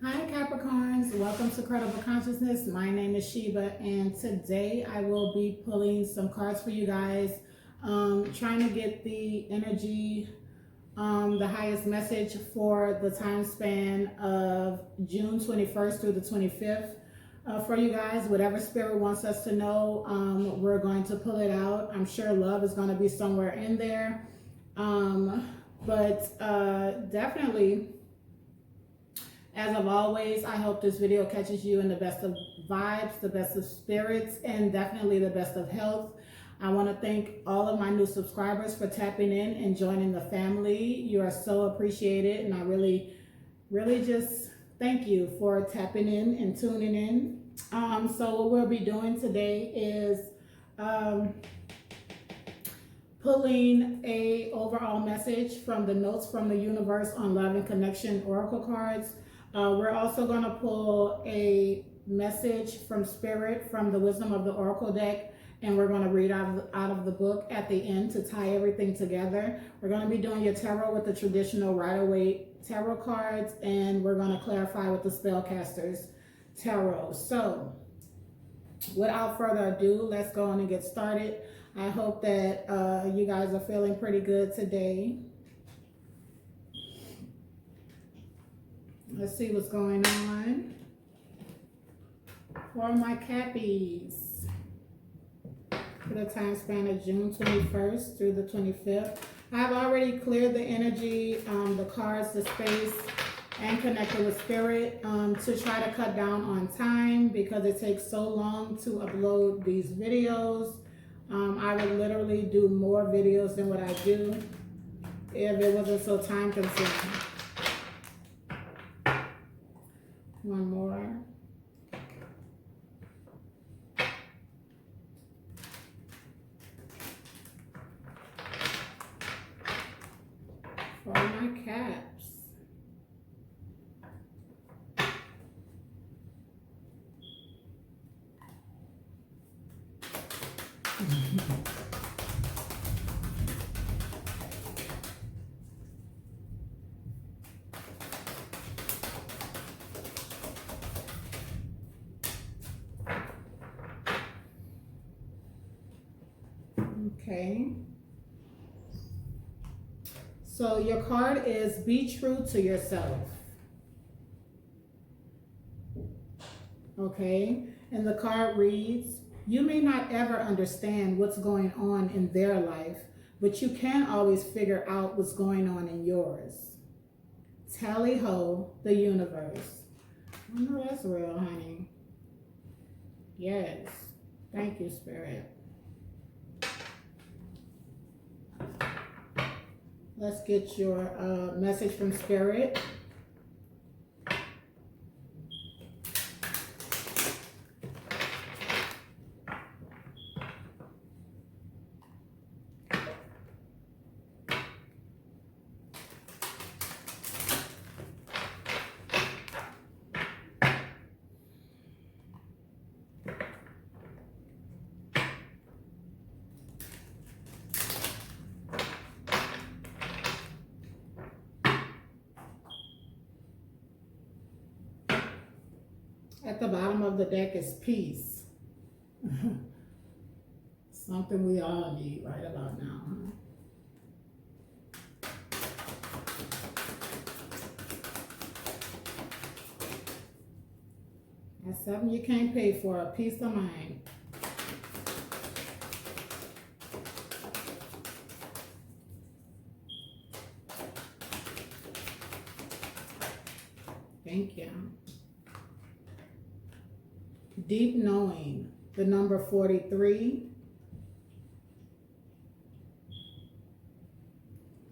Hi Capricorns, welcome to Credible Consciousness. My name is Sheba and today I will be pulling some cards for you guys, trying to get the energy, the highest message for the time span of June 21st through the 25th. For you guys, whatever spirit wants us to know, we're going to pull it out. I'm sure love is going to be somewhere in there, but definitely, as of always, I hope this video catches you in the best of vibes, the best of spirits, and definitely the best of health. I want to thank all of my new subscribers for tapping in and joining the family. You are so appreciated, and I really just thank you for tapping in and tuning in. So what we'll be doing today is pulling a overall message from the notes from the universe on love and connection oracle cards. We're also going to pull a message from spirit from the wisdom of the oracle deck, and we're going to read out of the book at the end to tie everything together. We're going to be doing your tarot with the traditional Rider-Waite tarot cards, and we're going to clarify with the spellcasters tarot. So without further ado, let's go on and get started. I hope that you guys are feeling pretty good today. Let's see what's going on for my Cappies for the time span of June 21st through the 25th. I've already cleared the energy, the cards, the space, and connected with spirit to try to cut down on time because it takes so long to upload these videos. I would literally do more videos than what I do if it wasn't so time consuming. One more. For my caps. Okay. So your card is be true to yourself. Okay. And the card reads, you may not ever understand what's going on in their life, but you can always figure out what's going on in yours. Tally ho, the universe. I know that's real, honey. Yes. Thank you, Spirit. Let's get your message from Spirit. At the bottom of the deck is peace. Something we all need right about now, huh? That's something you can't pay for, a peace of mind. Thank you. Deep knowing, the number 43.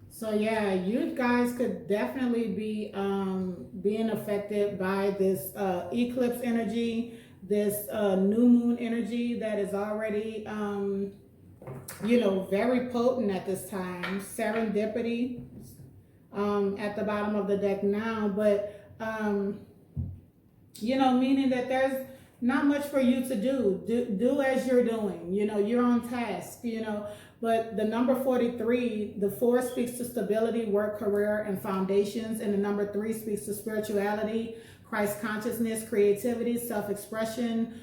So yeah, you guys could definitely be being affected by this eclipse energy, this new moon energy that is already, very potent at this time. Serendipity at the bottom of the deck now, but, meaning that there's not much for you to do. Do as you're doing, you're on task, But the number 43, the 4 speaks to stability, work, career, and foundations. And the number 3 speaks to spirituality, Christ consciousness, creativity, self-expression,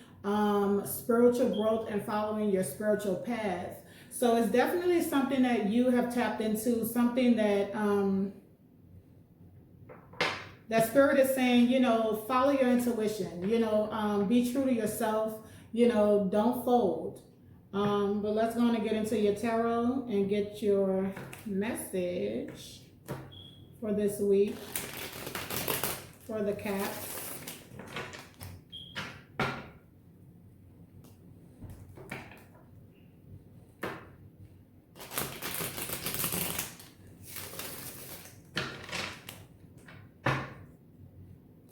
spiritual growth, and following your spiritual path. So it's definitely something that you have tapped into, something that that spirit is saying, you know, follow your intuition, you know, be true to yourself, you know, don't fold. But let's go on and get into your tarot and get your message for this week for the cats.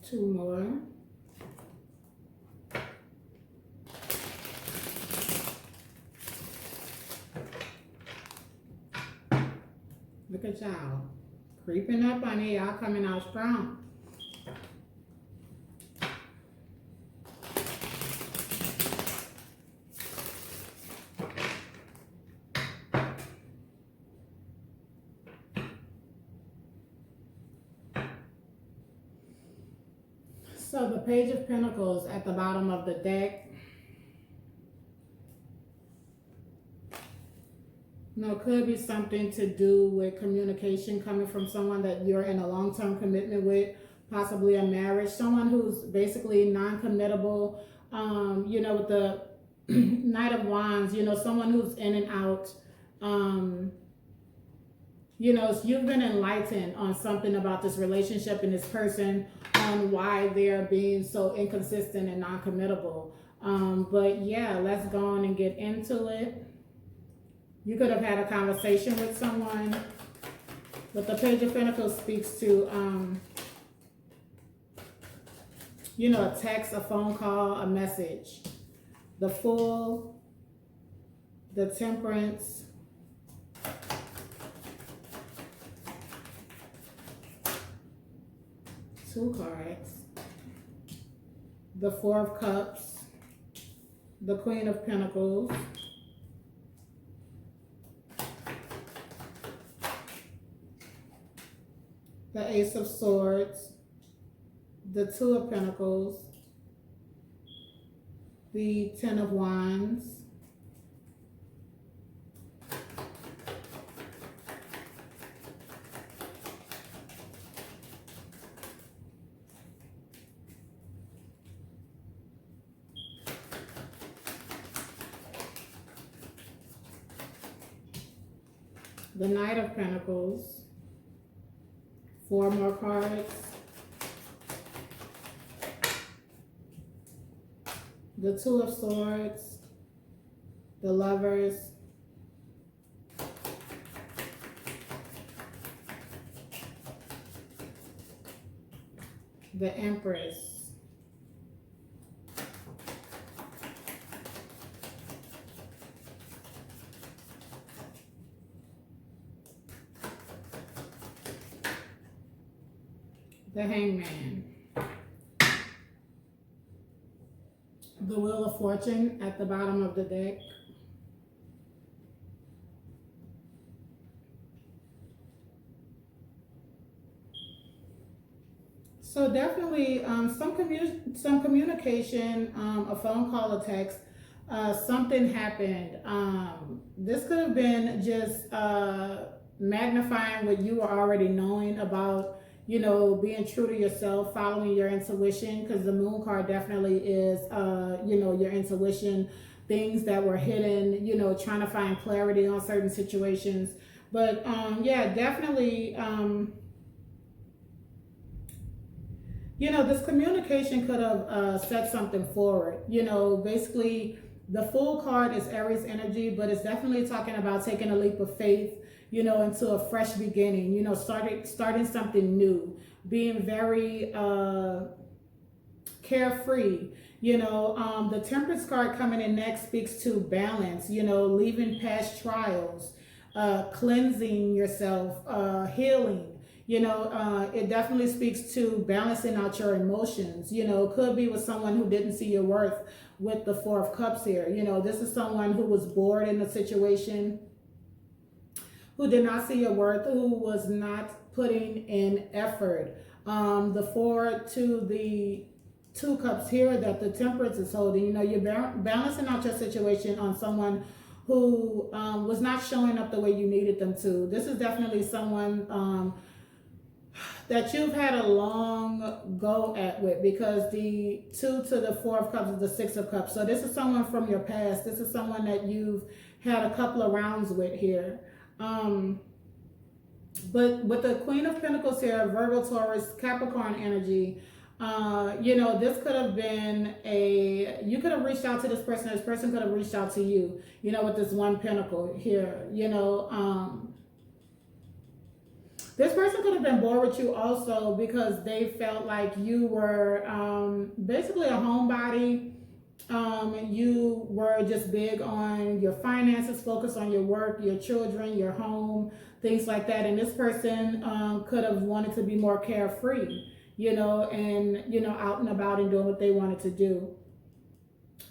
Two more. Look at y'all. Creeping up on it. Y'all coming out strong. So the Page of Pentacles at the bottom of the deck. No, could be something to do with communication coming from someone that you're in a long-term commitment with, possibly a marriage, someone who's basically non-committable, you know, with the Knight of Wands, you know, someone who's in and out. You know, you've been enlightened on something about this relationship and this person, on why they're being so inconsistent and non-committable. But yeah, let's go on and get into it. You could have had a conversation with someone, but the Page of Pentacles speaks to, you know, a text, a phone call, a message. The Fool, the Temperance, two cards, the Four of Cups, the Queen of Pentacles, the Ace of Swords, the Two of Pentacles, the Ten of Wands, the Knight of Pentacles, 4 more cards, the Two of Swords, the Lovers, the Empress, the Hangman, the Wheel of Fortune at the bottom of the deck, so definitely some communication, a phone call, a text, something happened. This could have been just magnifying what you were already knowing about, you know, being true to yourself, following your intuition, because the Moon card definitely is, you know, your intuition, things that were hidden, you know, trying to find clarity on certain situations. But yeah, definitely, you know, this communication could have set something forward. You know, basically, the Fool card is Aries energy, but it's definitely talking about taking a leap of faith, you know, into a fresh beginning, you know, starting something new, being very carefree. You know, the Temperance card coming in next speaks to balance, you know, leaving past trials, cleansing yourself, healing. You know, it definitely speaks to balancing out your emotions. You know, could be with someone who didn't see your worth with the Four of Cups here. You know, this is someone who was bored in a situation, who did not see your worth, who was not putting in effort. The 4 to the 2 cups here that the Temperance is holding. You know, you're balancing out your situation on someone who was not showing up the way you needed them to. This is definitely someone that you've had a long go at with, because the 2 to the 4 of cups is the 6 of cups. So this is someone from your past. This is someone that you've had a couple of rounds with here. But with the Queen of Pentacles here, Virgo, Taurus, Capricorn energy, you know, this could have been you could have reached out to this person could have reached out to you, you know, with this 1 pentacle here, you know. This person could have been bored with you also because they felt like you were basically a homebody. You were just big on your finances, focused on your work, your children, your home, things like that. And this person could have wanted to be more carefree, you know, and, you know, out and about and doing what they wanted to do.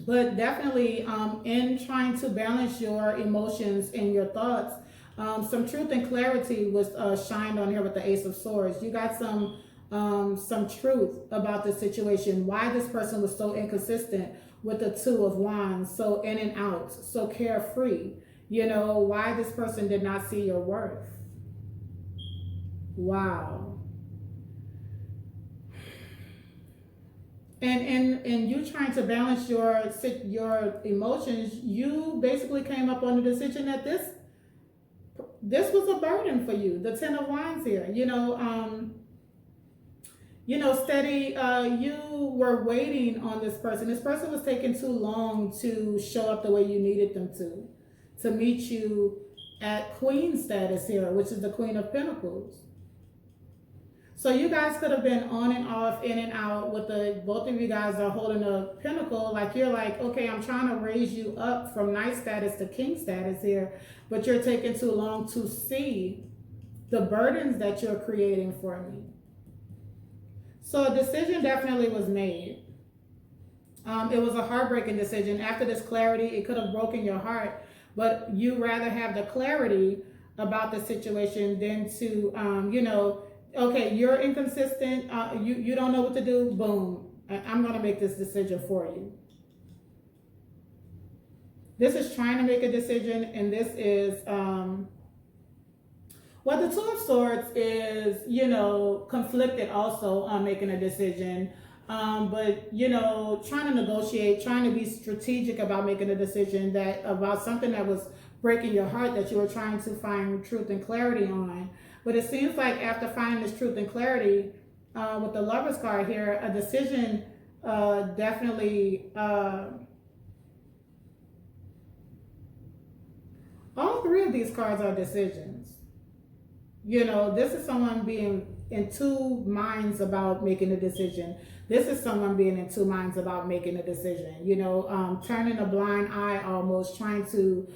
But definitely in trying to balance your emotions and your thoughts, some truth and clarity was shined on here with the Ace of Swords. You got some truth about the situation, why this person was so inconsistent with the 2 of Wands, so in and out, so carefree. You know, why this person did not see your worth. Wow. And you trying to balance your emotions, you basically came up on the decision that this was a burden for you. The 10 of Wands here, you know, steady, you were waiting on this person. This person was taking too long to show up the way you needed them to meet you at Queen status here, which is the Queen of Pentacles. So you guys could have been on and off, in and out with both of you guys are holding a pentacle. Like you're like, okay, I'm trying to raise you up from Knight status to King status here, but you're taking too long to see the burdens that you're creating for me. So a decision definitely was made. It was a heartbreaking decision. After this clarity, it could have broken your heart, but you rather have the clarity about the situation than to, you know, okay, you're inconsistent, you don't know what to do, boom, I'm going to make this decision for you. This is trying to make a decision, and this is, well, the 2 of Swords is, you know, conflicted also on making a decision, but, you know, trying to negotiate, trying to be strategic about making a decision about something that was breaking your heart, that you were trying to find truth and clarity on. But it seems like after finding this truth and clarity with the Lovers card here, a decision definitely, all 3 of these cards are decisions. You know, this is someone being in 2 minds about making a decision. This is someone being in 2 minds about making a decision. You know, turning a blind eye almost, trying to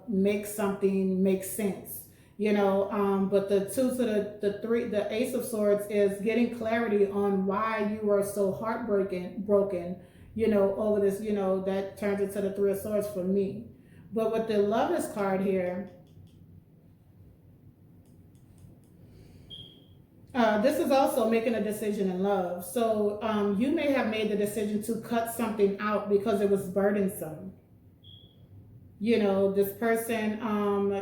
make something make sense. You know, but the 2 to the 3, the Ace of Swords is getting clarity on why you were so broken, you know, over this, you know, that turns into the 3 of Swords for me. But with the Lovers card here, this is also making a decision in love. So you may have made the decision to cut something out because it was burdensome. You know, this person,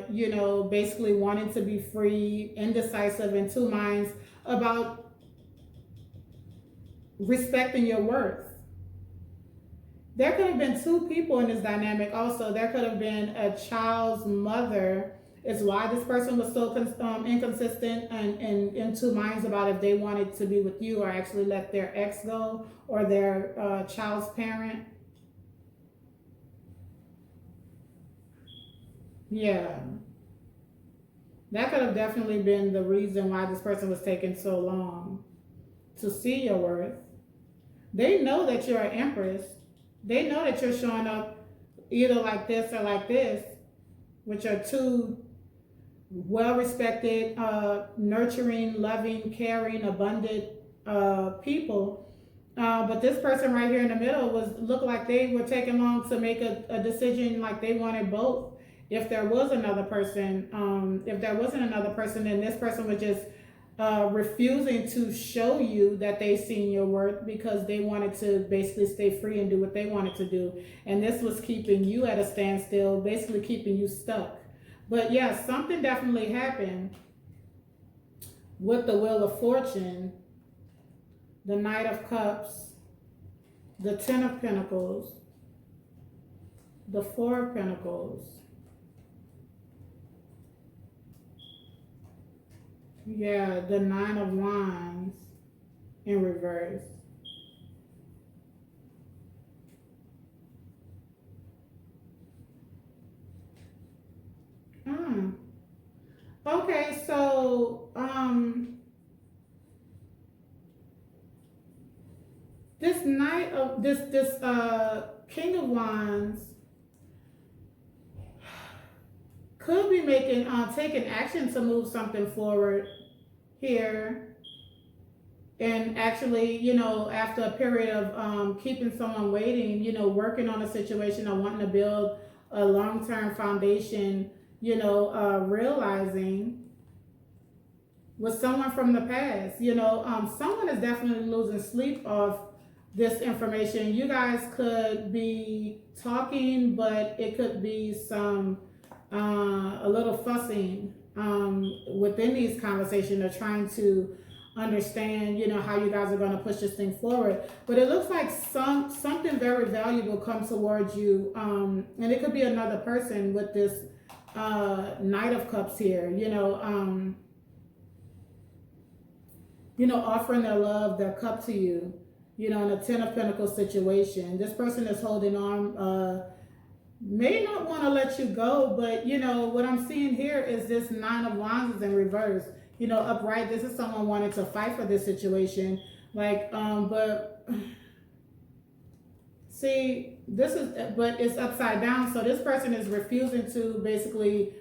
you know, basically wanting to be free, indecisive, in 2 minds about respecting your worth. There could have been 2 people in this dynamic also. There could have been a child's mother, is why this person was so inconsistent and in 2 minds about if they wanted to be with you or actually let their ex go or their child's parent. Yeah, that could have definitely been the reason why this person was taking so long to see your worth. They know that you're an Empress. They know that you're showing up either like this or like this, which are 2 well-respected, nurturing, loving, caring, abundant people. But this person right here in the middle looked like they were taking long to make a decision, like they wanted both. if there was another person, if there wasn't another person, then this person was just refusing to show you that they seen your worth because they wanted to basically stay free and do what they wanted to do. And this was keeping you at a standstill, basically keeping you stuck. But yeah, something definitely happened with the Wheel of Fortune, the Knight of Cups, the Ten of Pentacles, the Four of Pentacles. Yeah, the Nine of Wands in reverse. Okay, so this Knight of this King of Wands could be making taking action to move something forward here, and actually, you know, after a period of keeping someone waiting, you know, working on a situation or wanting to build a long-term foundation, you know, realizing with someone from the past, you know, someone is definitely losing sleep off this information. You guys could be talking, but it could be some a little fussing within these conversations. They're trying to understand, you know, how you guys are going to push this thing forward. But it looks like something very valuable comes towards you, and it could be another person with this Knight of Cups here. You know, offering their love, their cup to you. You know, in a Ten of Pentacles situation, this person is holding on. May not want to let you go, but you know what I'm seeing here is this Nine of Wands is in reverse. You know, upright. This is someone wanting to fight for this situation. Like, but see, but it's upside down. So this person is refusing to basically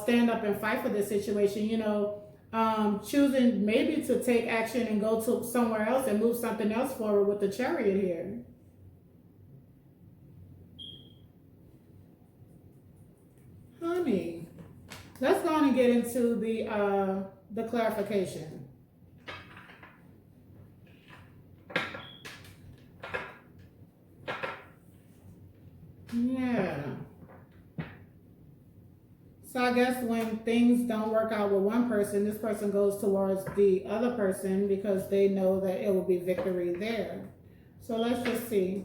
stand up and fight for this situation. You know, choosing maybe to take action and go to somewhere else and move something else forward with the Chariot here. Honey, let's go on and get into the clarification. Yeah. So I guess when things don't work out with one person, this person goes towards the other person because they know that it will be victory there. So let's just see.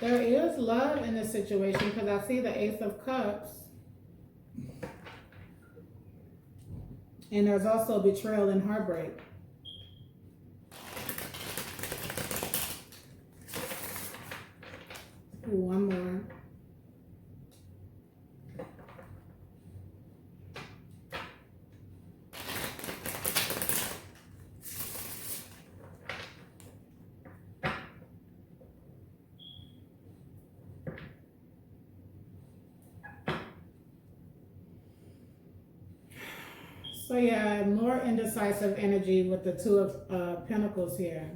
There is love in this situation because I see the Ace of Cups. And there's also betrayal and heartbreak. Ooh, one more. So yeah, more indecisive energy with the Two of Pentacles here.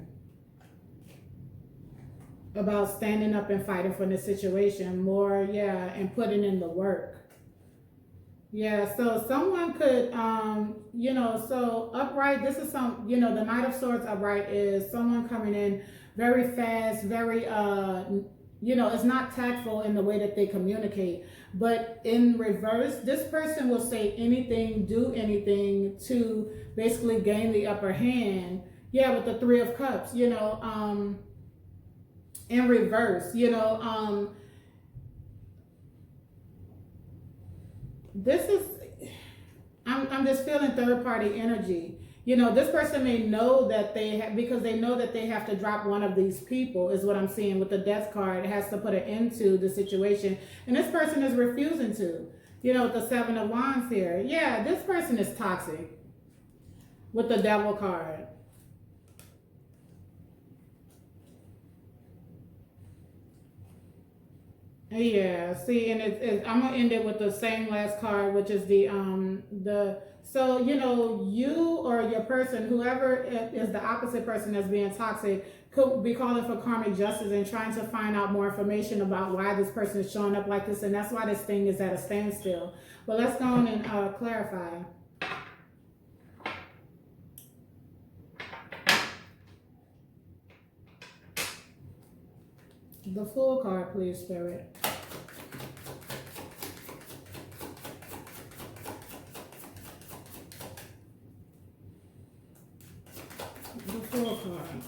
About standing up and fighting for the situation. More, yeah, and putting in the work. Yeah, so someone could, you know, so upright, this is some, you know, the Knight of Swords upright is someone coming in very fast, very, you know, it's not tactful in the way that they communicate. But in reverse, this person will say anything, do anything to basically gain the upper hand. Yeah, with the Three of Cups, you know, in reverse, you know, this is, I'm just feeling third party energy. You know, this person may know that they have, because they know that they have to drop one of these people, is what I'm seeing with the Death card. It has to put an end to the situation. And this person is refusing to, you know, with the Seven of Wands here. Yeah, this person is toxic with the Devil card. Yeah, see, and I'm gonna end it with the same last card, which is the so you know you or your person, whoever is the opposite person that's being toxic, could be calling for karmic justice and trying to find out more information about why this person is showing up like this, and that's why this thing is at a standstill. But let's go on and clarify. The full card, please, Spirit. The full card.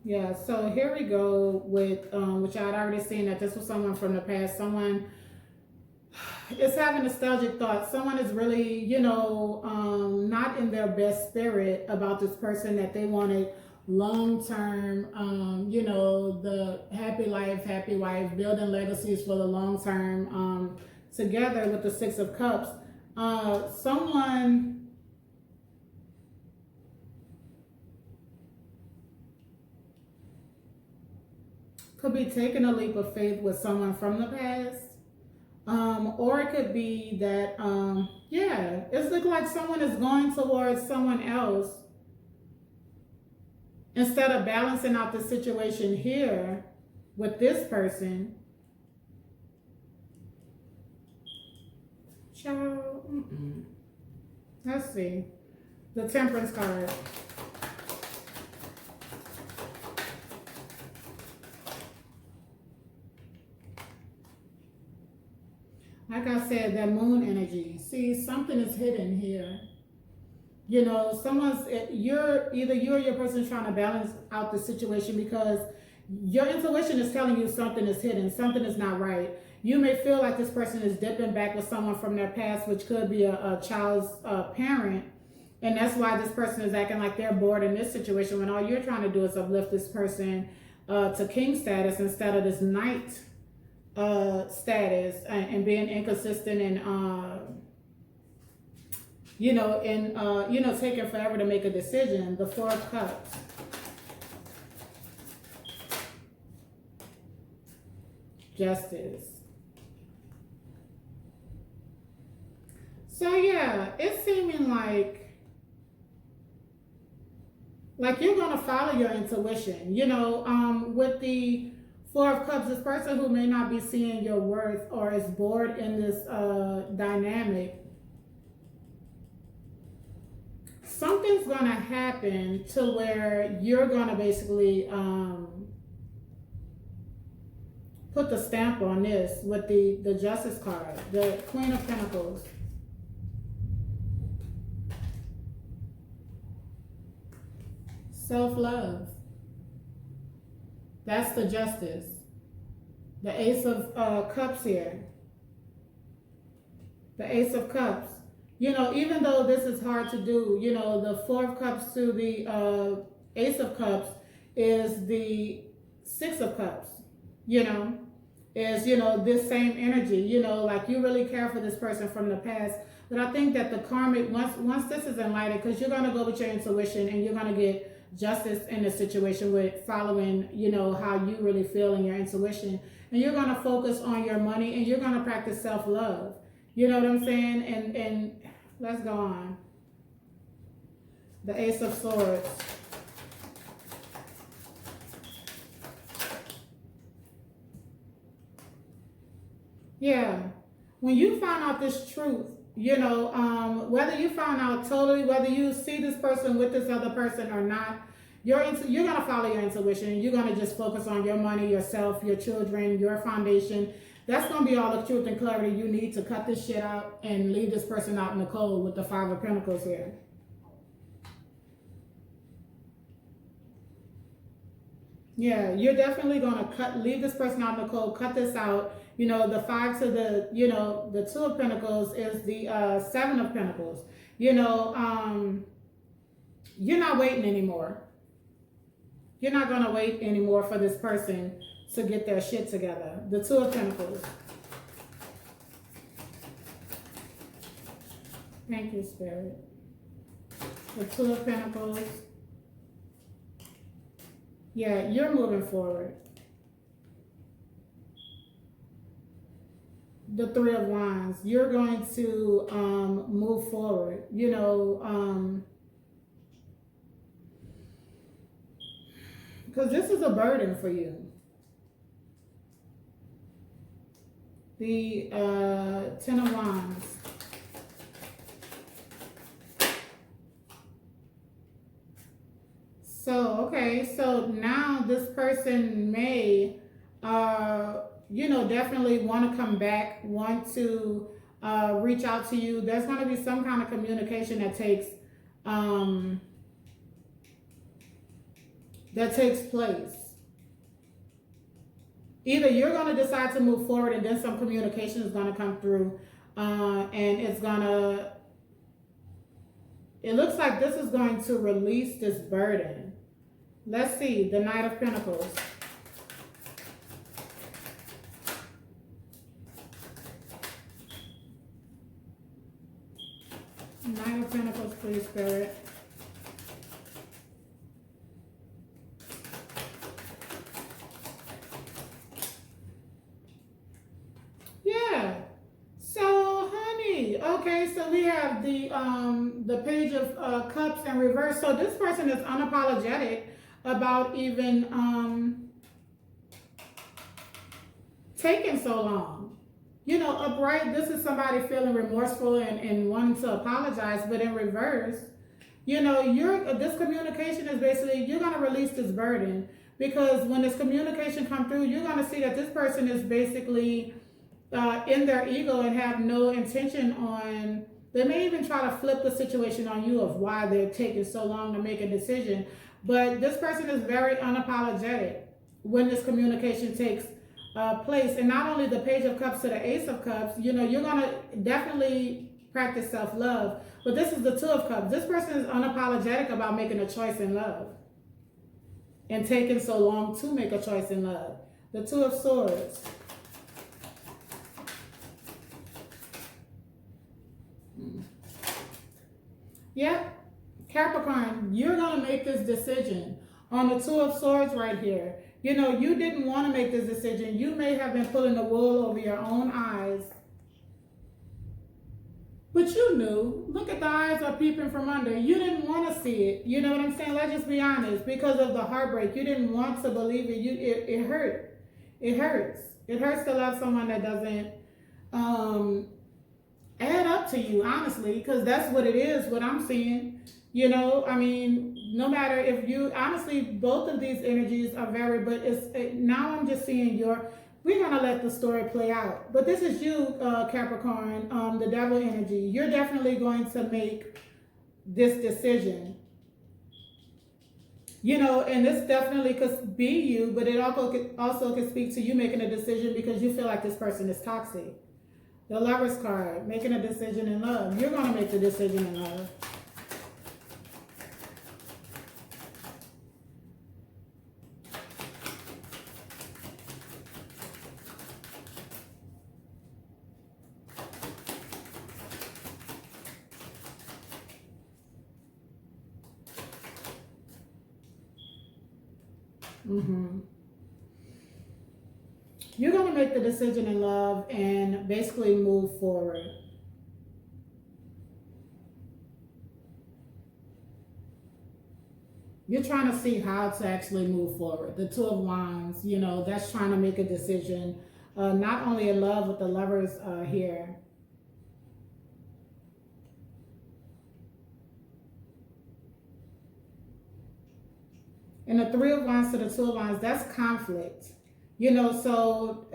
Yeah, so here we go with, which I had already seen that this was someone from the past. Someone is having nostalgic thoughts. Someone is really, you know, not in their best spirit about this person that they wanted long-term, you know, the happy life, happy wife, building legacies for the long term, together with the Six of Cups. Someone could be taking a leap of faith with someone from the past. Or it could be that, yeah, it's look like someone is going towards someone else instead of balancing out the situation here with this person. Child, let's see. The Temperance card. Like I said, that moon energy. See, something is hidden here. You know, either you or your person is trying to balance out the situation because your intuition is telling you something is hidden, something is not right. You may feel like this person is dipping back with someone from their past, which could be a child's parent. And that's why this person is acting like they're bored in this situation when all you're trying to do is uplift this person to king status instead of this knight status, and being inconsistent and you know, and you know, taking forever to make a decision. The Four of Cups. Justice. So yeah, it's seeming like you're gonna follow your intuition. You know, with the Four of Cups, this person who may not be seeing your worth or is bored in this dynamic, something's going to happen to where you're going to basically put the stamp on this with the Justice card, the Queen of Pentacles. Self-love. That's the Justice. The Ace of Cups here. The Ace of Cups. You know, even though this is hard to do, you know, the Four of Cups to the Ace of Cups is the Six of Cups, you know, is, you know, this same energy, you know, like you really care for this person from the past. But I think that the karmic, once this is enlightened, because you're going to go with your intuition and you're going to get justice in the situation with following, you know, how you really feel in your intuition, and you're going to focus on your money and you're going to practice self-love, you know what I'm saying? And let's go on. The Ace of Swords. Yeah, when you find out this truth, you know, whether you found out totally, whether you see this person with this other person or not, you're going to follow your intuition. You're going to just focus on your money, yourself, your children, your foundation. That's going to be all the truth and clarity you need to cut this shit out and leave this person out in the cold with the Five of Pentacles here. Yeah, you're definitely going to leave this person out in the cold, cut this out. You know, the Five to the, you know, the Two of Pentacles is the Seven of Pentacles. You know, you're not waiting anymore. You're not going to wait anymore for this person to get their shit together. The Two of Pentacles. Thank you, Spirit. The Two of Pentacles. Yeah, you're moving forward. the Three of Wands. You're going to move forward. You know, because this is a burden for you. The Ten of Wands. So, okay, so now this person may, you know, definitely want to come back, want to reach out to you. There's going to be some kind of communication that takes place. Either you're going to decide to move forward and then some communication is going to come through and it's going to, it looks like this is going to release this burden. Let's see, the Knight of Pentacles. Knight of Pentacles, please, Spirit. Yeah. So, honey, okay, so we have the Page of Cups in reverse. So this person is unapologetic about even taking so long. You know, upright, this is somebody feeling remorseful and wanting to apologize, but in reverse, you know, this communication is basically, you're going to release this burden, because when this communication comes through, you're going to see that this person is basically in their ego and have no intention on, they may even try to flip the situation on you of why they're taking so long to make a decision. But this person is very unapologetic when this communication takes place. And not only the Page of Cups to the Ace of Cups, you know, you're going to definitely practice self-love. But this is the Two of Cups. This person is unapologetic about making a choice in love and taking so long to make a choice in love. The Two of Swords. Yep. Capricorn, you're going to make this decision on the Two of Swords right here. You know, you didn't want to make this decision. You may have been pulling the wool over your own eyes. But you knew. Look at the eyes are peeping from under. You didn't want to see it. You know what I'm saying? Let's just be honest. Because of the heartbreak, you didn't want to believe it. It hurt. It hurts. It hurts to love someone that doesn't add up to you, honestly. Because that's what it is, what I'm seeing. You know, I mean, no matter if you, honestly, both of these energies are very, but now I'm just seeing we're going to let the story play out. But this is you, Capricorn, the devil energy. You're definitely going to make this decision. You know, and this definitely could be you, but it also could speak to you making a decision because you feel like this person is toxic. The Lover's card, making a decision in love. You're going to make the decision in love. You're going to make the decision in love and basically move forward. You're trying to see how to actually move forward. The Two of Wands, you know, that's trying to make a decision. Not only in love with the Lovers here. And the Three of Wands to the Two of Wands, that's conflict. You know, so,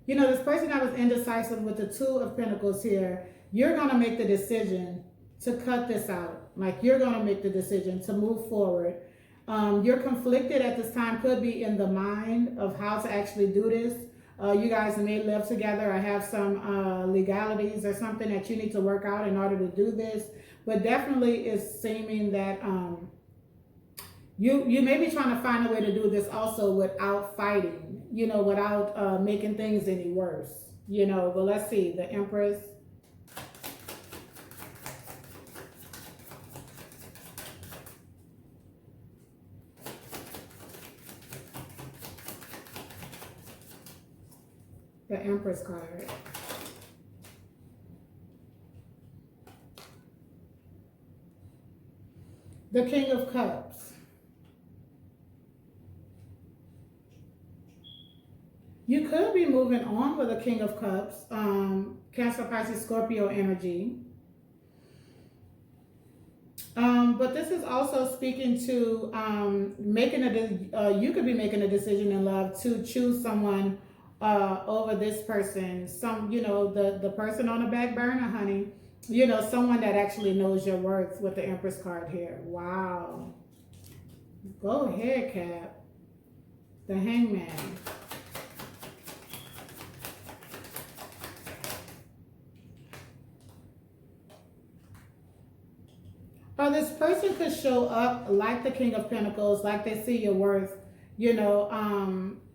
you know, this person that was indecisive with the Two of Pentacles here, you're going to make the decision to cut this out. Like, you're going to make the decision to move forward. You're conflicted at this time, could be in the mind of how to actually do this. You guys may live together or have some legalities or something that you need to work out in order to do this. But definitely it's seeming that you may be trying to find a way to do this also without fighting, you know, without making things any worse, you know. But let's see, the Empress. The Empress card. The King of Cups. You could be moving on with the King of Cups. Cancer, Pisces, Scorpio energy. But this is also speaking to you could be making a decision in love to choose someone over this person. The person on the back burner, honey. Someone that actually knows your worth with the Empress card here. Wow. Go ahead, Cap. The Hangman. Or this person could show up like the King of Pentacles, like they see your worth,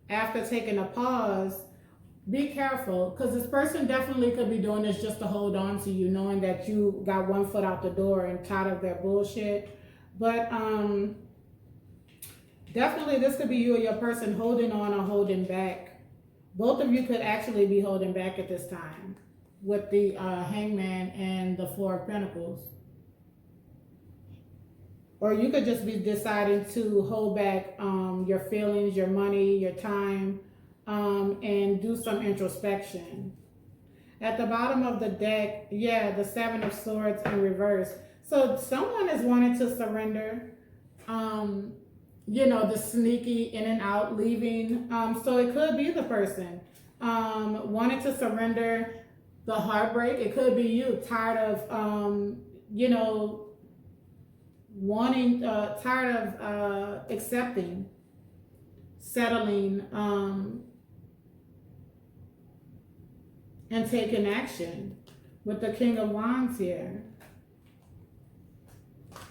after taking a pause. Be careful, because this person definitely could be doing this just to hold on to you, knowing that you got one foot out the door and tired of their bullshit. But definitely this could be you or your person holding on or holding back. Both of you could actually be holding back at this time with the Hangman and the Four of Pentacles. Or you could just be deciding to hold back your feelings, your money, your time, and do some introspection. At the bottom of the deck, yeah, the Seven of Swords in reverse. So someone is wanting to surrender, the sneaky in and out, leaving. So it could be the person wanting to surrender, the heartbreak. It could be you, tired of, tired of accepting, settling, and taking action with the King of Wands here.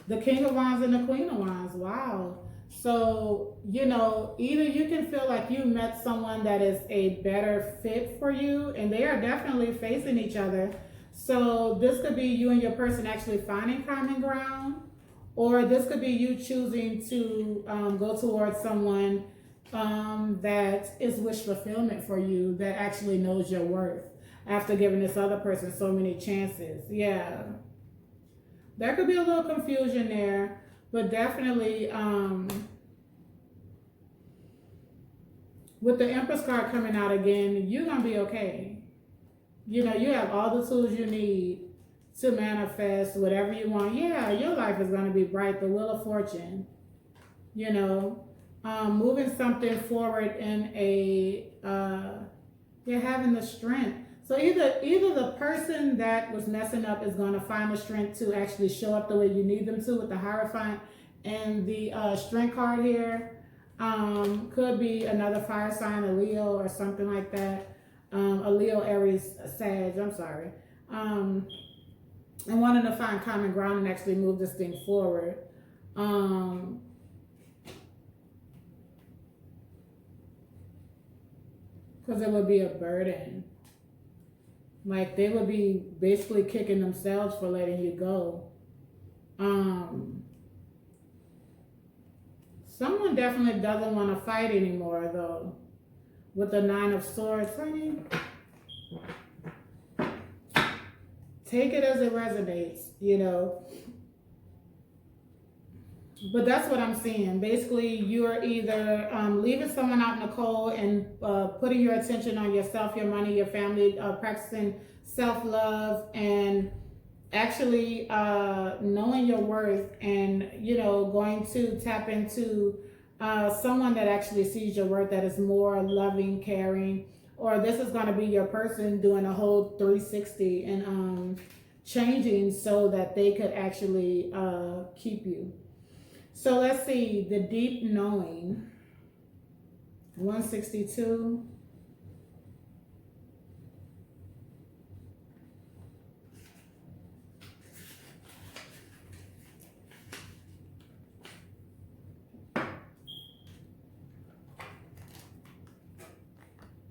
The King of Wands and the Queen of Wands. Wow. So, either you can feel like you met someone that is a better fit for you, and they are definitely facing each other. So this could be you and your person actually finding common ground, or this could be you choosing to go towards someone that is wish fulfillment for you, that actually knows your worth after giving this other person so many chances. Yeah. There could be a little confusion there, but definitely with the Empress card coming out again, you're going to be okay. You have all the tools you need to manifest whatever you want. Yeah, your life is going to be bright. The Wheel of Fortune. Moving something forward in you're having the strength. So either the person that was messing up is going to find the strength to actually show up the way you need them to with the Hierophant and the Strength card here. Could be another fire sign, a Leo or something like that. A Leo, Aries, Sag, I'm sorry. And wanting to find common ground and actually move this thing forward. Because it would be a burden. Like they would be basically kicking themselves for letting you go. Someone definitely doesn't want to fight anymore though. With the Nine of Swords, honey. Take it as it resonates, But that's what I'm seeing. Basically, you're either leaving someone out in the cold and putting your attention on yourself, your money, your family, practicing self-love, and actually knowing your worth, and going to tap into someone that actually sees your worth, that is more loving, caring, or this is going to be your person doing a whole 360 and changing so that they could actually keep you. So let's see, the deep knowing, 162.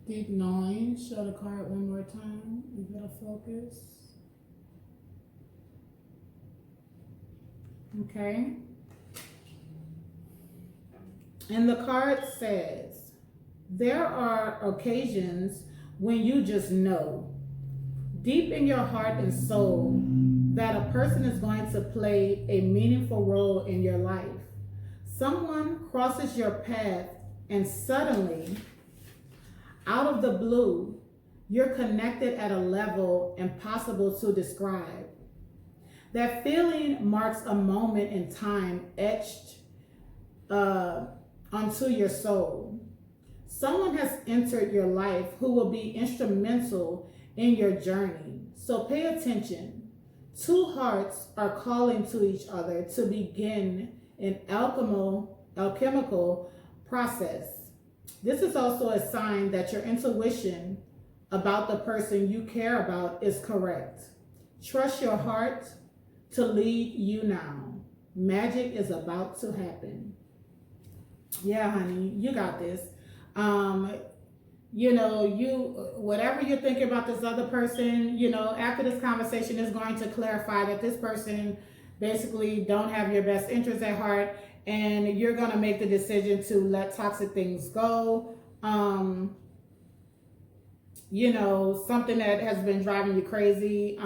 Deep knowing, show the card one more time, you gotta focus. Okay. And the card says, there are occasions when you just know deep in your heart and soul that a person is going to play a meaningful role in your life. Someone crosses your path and suddenly, out of the blue, you're connected at a level impossible to describe. That feeling marks a moment in time etched onto your soul. Someone has entered your life who will be instrumental in your journey. So pay attention. Two hearts are calling to each other to begin an alchemical process. This is also a sign that your intuition about the person you care about is correct. Trust your heart to lead you now. Magic is about to happen. Yeah, honey, you got this. Whatever you're thinking about this other person, after this conversation is going to clarify that this person basically don't have your best interest at heart, and you're going to make the decision to let toxic things go. Something that has been driving you crazy,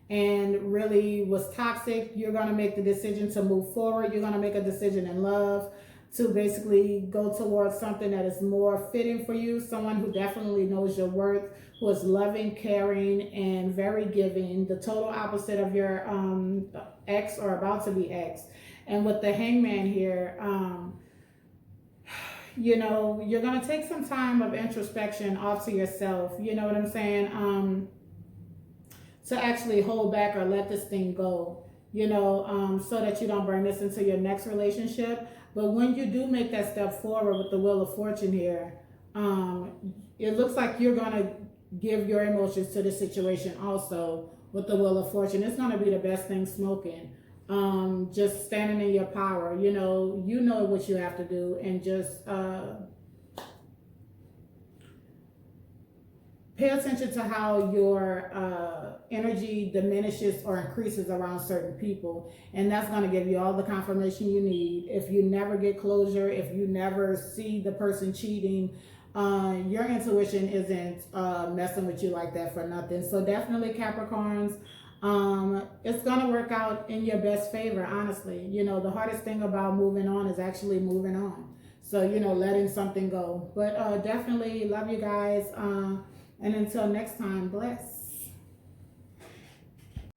and really was toxic, you're going to make the decision to move forward. You're going to make a decision in love to basically go towards something that is more fitting for you, someone who definitely knows your worth, who is loving, caring, and very giving, the total opposite of your ex or about to be ex. And with the Hangman here, you're going to take some time of introspection off to yourself, you know what I'm saying, to actually hold back or let this thing go, so that you don't bring this into your next relationship. But when you do make that step forward with the Wheel of Fortune here, it looks like you're going to give your emotions to the situation also with the Wheel of Fortune. It's going to be the best thing smoking. Just standing in your power, you know what you have to do, and just pay attention to how your energy diminishes or increases around certain people, and that's going to give you all the confirmation you need. If you never get closure, if you never see the person cheating, your intuition isn't messing with you like that for nothing. So definitely, Capricorns, it's going to work out in your best favor, honestly. The hardest thing about moving on is actually moving on. So, letting something go. But definitely love you guys. And until next time, bless.